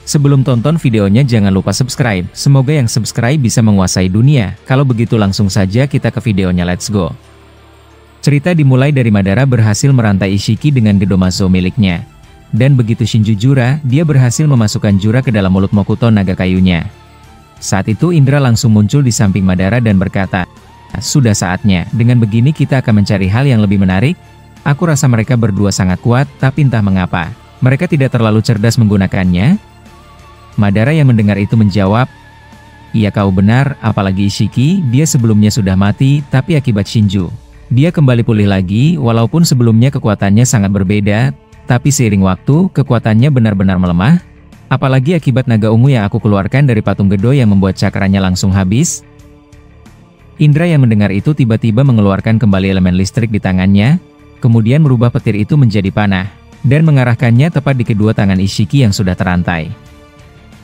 Sebelum tonton videonya jangan lupa subscribe, semoga yang subscribe bisa menguasai dunia. Kalau begitu langsung saja kita ke videonya, let's go. Cerita dimulai dari Madara berhasil merantai Ishiki dengan Gedomazo miliknya. Dan begitu Shinju Jura, dia berhasil memasukkan Jura ke dalam mulut Mokuton naga kayunya. Saat itu Indra langsung muncul di samping Madara dan berkata, "Sudah saatnya, dengan begini kita akan mencari hal yang lebih menarik. Aku rasa mereka berdua sangat kuat, tapi entah mengapa, mereka tidak terlalu cerdas menggunakannya." Madara yang mendengar itu menjawab, "Iya kau benar, apalagi Ishiki, dia sebelumnya sudah mati, tapi akibat Shinju. Dia kembali pulih lagi, walaupun sebelumnya kekuatannya sangat berbeda, tapi seiring waktu, kekuatannya benar-benar melemah. Apalagi akibat naga ungu yang aku keluarkan dari patung Gedo yang membuat cakranya langsung habis." Indra yang mendengar itu tiba-tiba mengeluarkan kembali elemen listrik di tangannya, kemudian merubah petir itu menjadi panah, dan mengarahkannya tepat di kedua tangan Ishiki yang sudah terantai.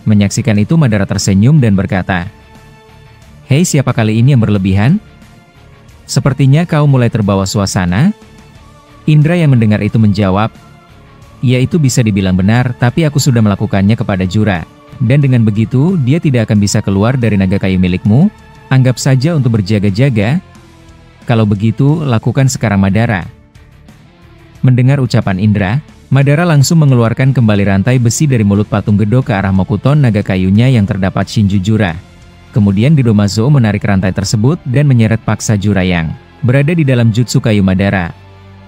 Menyaksikan itu Madara tersenyum dan berkata, "Hei, siapa kali ini yang berlebihan? Sepertinya kau mulai terbawa suasana." Indra yang mendengar itu menjawab, "Ya itu bisa dibilang benar, tapi aku sudah melakukannya kepada Jura. Dan dengan begitu, dia tidak akan bisa keluar dari naga kayu milikmu. Anggap saja untuk berjaga-jaga. Kalau begitu, lakukan sekarang Madara." Mendengar ucapan Indra, Madara langsung mengeluarkan kembali rantai besi dari mulut patung Gedo ke arah Mokuton naga kayunya yang terdapat Shinju Jura. Kemudian Gedomazo menarik rantai tersebut dan menyeret paksa Jura yang berada di dalam jutsu kayu Madara.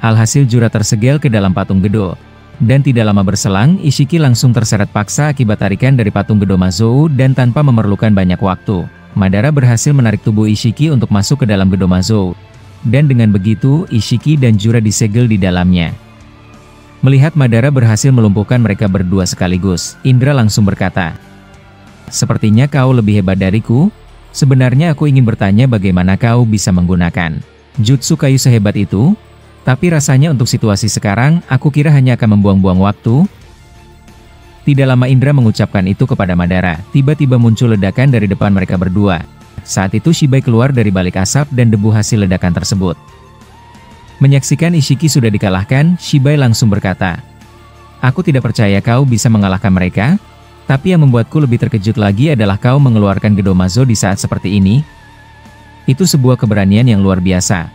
Alhasil Jura tersegel ke dalam patung Gedo. Dan tidak lama berselang, Ishiki langsung terseret paksa akibat tarikan dari patung Gedomazo dan tanpa memerlukan banyak waktu, Madara berhasil menarik tubuh Ishiki untuk masuk ke dalam Gedomazo. Dan dengan begitu, Ishiki dan Jura disegel di dalamnya. Melihat Madara berhasil melumpuhkan mereka berdua sekaligus, Indra langsung berkata, "Sepertinya kau lebih hebat dariku. Sebenarnya aku ingin bertanya bagaimana kau bisa menggunakan jutsu kayu sehebat itu. Tapi rasanya untuk situasi sekarang, aku kira hanya akan membuang-buang waktu." Tidak lama Indra mengucapkan itu kepada Madara, tiba-tiba muncul ledakan dari depan mereka berdua. Saat itu Shibai keluar dari balik asap dan debu hasil ledakan tersebut. Menyaksikan Ishiki sudah dikalahkan, Shibai langsung berkata, "Aku tidak percaya kau bisa mengalahkan mereka. Tapi yang membuatku lebih terkejut lagi adalah kau mengeluarkan Gedomazo di saat seperti ini. Itu sebuah keberanian yang luar biasa."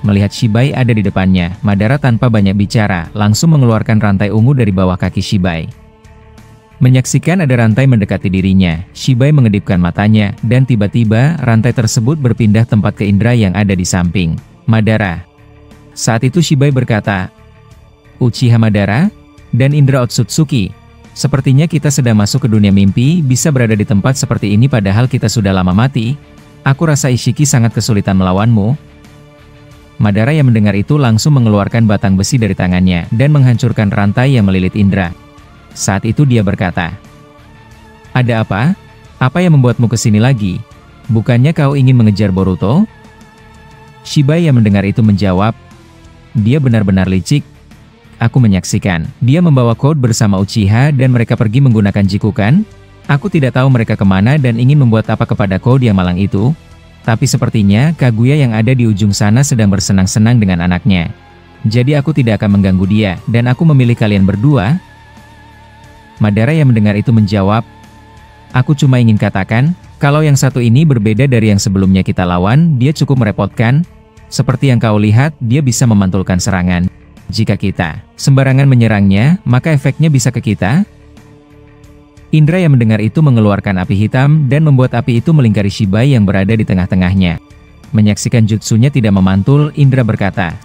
Melihat Shibai ada di depannya, Madara tanpa banyak bicara, langsung mengeluarkan rantai ungu dari bawah kaki Shibai. Menyaksikan ada rantai mendekati dirinya, Shibai mengedipkan matanya, dan tiba-tiba rantai tersebut berpindah tempat ke Indra yang ada di samping Madara. Saat itu Shibai berkata, "Uchiha Madara dan Indra Otsutsuki, sepertinya kita sedang masuk ke dunia mimpi, bisa berada di tempat seperti ini padahal kita sudah lama mati. Aku rasa Ishiki sangat kesulitan melawanmu." Madara yang mendengar itu langsung mengeluarkan batang besi dari tangannya dan menghancurkan rantai yang melilit Indra. Saat itu dia berkata, "Ada apa? Apa yang membuatmu kesini lagi? Bukannya kau ingin mengejar Boruto?" Shibai yang mendengar itu menjawab, "Dia benar-benar licik. Aku menyaksikan dia membawa code bersama Uchiha dan mereka pergi menggunakan Jikukan. Aku tidak tahu mereka kemana dan ingin membuat apa kepada code yang malang itu. Tapi sepertinya Kaguya yang ada di ujung sana sedang bersenang-senang dengan anaknya. Jadi aku tidak akan mengganggu dia dan aku memilih kalian berdua." Madara yang mendengar itu menjawab, "Aku cuma ingin katakan, kalau yang satu ini berbeda dari yang sebelumnya kita lawan, dia cukup merepotkan. Seperti yang kau lihat, dia bisa memantulkan serangan. Jika kita sembarangan menyerangnya, maka efeknya bisa ke kita." Indra yang mendengar itu mengeluarkan api hitam dan membuat api itu melingkari Shibai yang berada di tengah-tengahnya. Menyaksikan jutsunya tidak memantul, Indra berkata,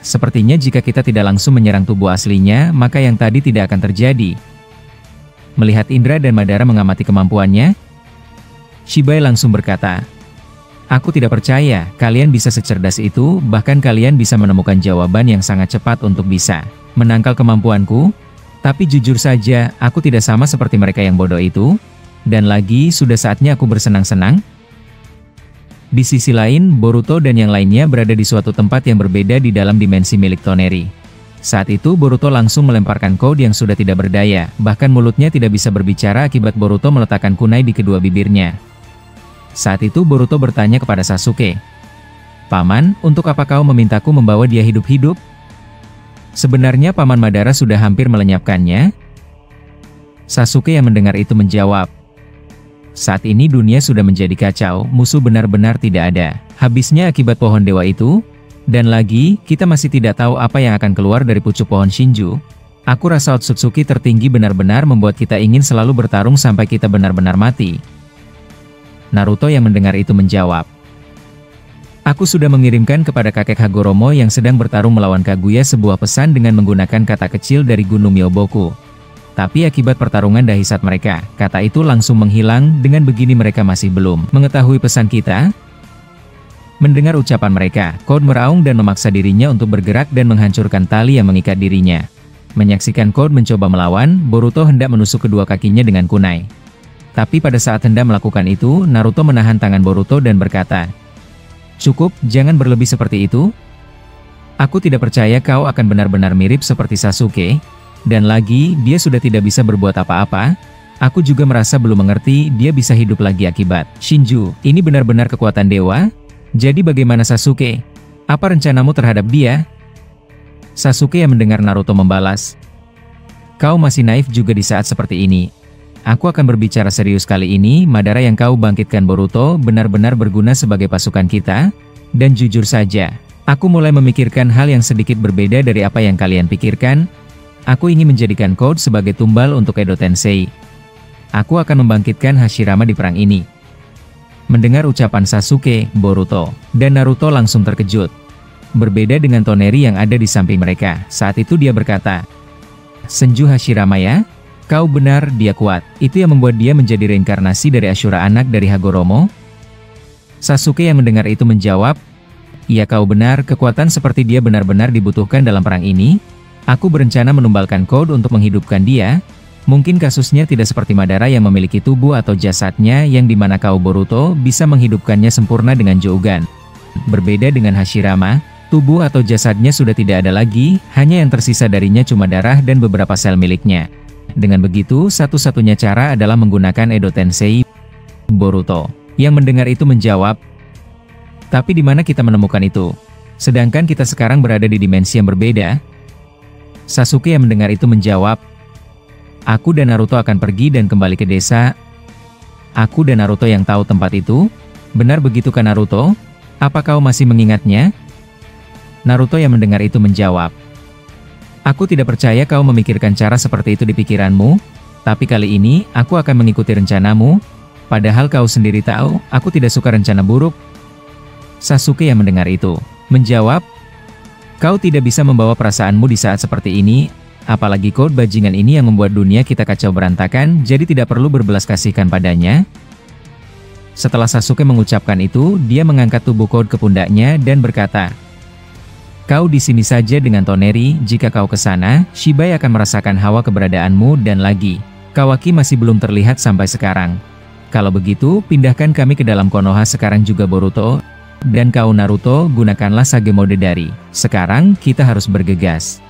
"Sepertinya jika kita tidak langsung menyerang tubuh aslinya, maka yang tadi tidak akan terjadi." Melihat Indra dan Madara mengamati kemampuannya, Shibai langsung berkata, "Aku tidak percaya kalian bisa secerdas itu, bahkan kalian bisa menemukan jawaban yang sangat cepat untuk bisa menangkal kemampuanku. Tapi jujur saja, aku tidak sama seperti mereka yang bodoh itu. Dan lagi, sudah saatnya aku bersenang-senang." Di sisi lain, Boruto dan yang lainnya berada di suatu tempat yang berbeda di dalam dimensi milik Toneri. Saat itu Boruto langsung melemparkan code yang sudah tidak berdaya, bahkan mulutnya tidak bisa berbicara akibat Boruto meletakkan kunai di kedua bibirnya. Saat itu Boruto bertanya kepada Sasuke, "Paman, untuk apa kau memintaku membawa dia hidup-hidup?" Sebenarnya Paman Madara sudah hampir melenyapkannya. Sasuke yang mendengar itu menjawab, "Saat ini dunia sudah menjadi kacau, musuh benar-benar tidak ada. Habisnya akibat pohon dewa itu, dan lagi, kita masih tidak tahu apa yang akan keluar dari pucuk pohon Shinju. Aku rasa Otsutsuki tertinggi benar-benar membuat kita ingin selalu bertarung sampai kita benar-benar mati." Naruto yang mendengar itu menjawab, "Aku sudah mengirimkan kepada kakek Hagoromo yang sedang bertarung melawan Kaguya sebuah pesan dengan menggunakan kata kecil dari Gunung Myoboku. Tapi akibat pertarungan dahsyat mereka, kata itu langsung menghilang. Dengan begini mereka masih belum mengetahui pesan kita." Mendengar ucapan mereka, Code meraung dan memaksa dirinya untuk bergerak dan menghancurkan tali yang mengikat dirinya. Menyaksikan Code mencoba melawan, Boruto hendak menusuk kedua kakinya dengan kunai. Tapi pada saat hendak melakukan itu, Naruto menahan tangan Boruto dan berkata, "Cukup, jangan berlebih seperti itu. Aku tidak percaya kau akan benar-benar mirip seperti Sasuke. Dan lagi, dia sudah tidak bisa berbuat apa-apa. Aku juga merasa belum mengerti dia bisa hidup lagi akibat Shinju. Ini benar-benar kekuatan dewa? Jadi bagaimana Sasuke? Apa rencanamu terhadap dia?" Sasuke yang mendengar Naruto membalas, "Kau masih naif juga di saat seperti ini. Aku akan berbicara serius kali ini. Madara yang kau bangkitkan Boruto benar-benar berguna sebagai pasukan kita. Dan jujur saja, aku mulai memikirkan hal yang sedikit berbeda dari apa yang kalian pikirkan. Aku ingin menjadikan Code sebagai tumbal untuk Edo Tensei. Aku akan membangkitkan Hashirama di perang ini." Mendengar ucapan Sasuke, Boruto, dan Naruto langsung terkejut. Berbeda dengan Toneri yang ada di samping mereka, saat itu dia berkata, "Senju Hashirama ya? Kau benar, dia kuat. Itu yang membuat dia menjadi reinkarnasi dari Ashura anak dari Hagoromo?" Sasuke yang mendengar itu menjawab, "Iya kau benar, kekuatan seperti dia benar-benar dibutuhkan dalam perang ini. Aku berencana menumbalkan Code untuk menghidupkan dia. Mungkin kasusnya tidak seperti Madara yang memiliki tubuh atau jasadnya yang dimana kau Boruto bisa menghidupkannya sempurna dengan Jougan. Berbeda dengan Hashirama, tubuh atau jasadnya sudah tidak ada lagi, hanya yang tersisa darinya cuma darah dan beberapa sel miliknya. Dengan begitu, satu-satunya cara adalah menggunakan Edo Tensei." Boruto yang mendengar itu menjawab, "Tapi di mana kita menemukan itu? Sedangkan kita sekarang berada di dimensi yang berbeda." Sasuke yang mendengar itu menjawab, "Aku dan Naruto akan pergi dan kembali ke desa." "Aku dan Naruto yang tahu tempat itu? Benar begitu kan Naruto? Apa kau masih mengingatnya?" Naruto yang mendengar itu menjawab, "Aku tidak percaya kau memikirkan cara seperti itu di pikiranmu. Tapi kali ini, aku akan mengikuti rencanamu. Padahal kau sendiri tahu, aku tidak suka rencana buruk." Sasuke yang mendengar itu menjawab, "Kau tidak bisa membawa perasaanmu di saat seperti ini. Apalagi Code bajingan ini yang membuat dunia kita kacau berantakan, jadi tidak perlu berbelas kasihkan padanya." Setelah Sasuke mengucapkan itu, dia mengangkat tubuh Code ke pundaknya dan berkata, "Kau di sini saja dengan Toneri, jika kau ke sana, Shibai akan merasakan hawa keberadaanmu dan lagi, Kawaki masih belum terlihat sampai sekarang. Kalau begitu, pindahkan kami ke dalam Konoha sekarang juga Boruto, dan kau Naruto gunakanlah Sage Mode dari. Sekarang, kita harus bergegas."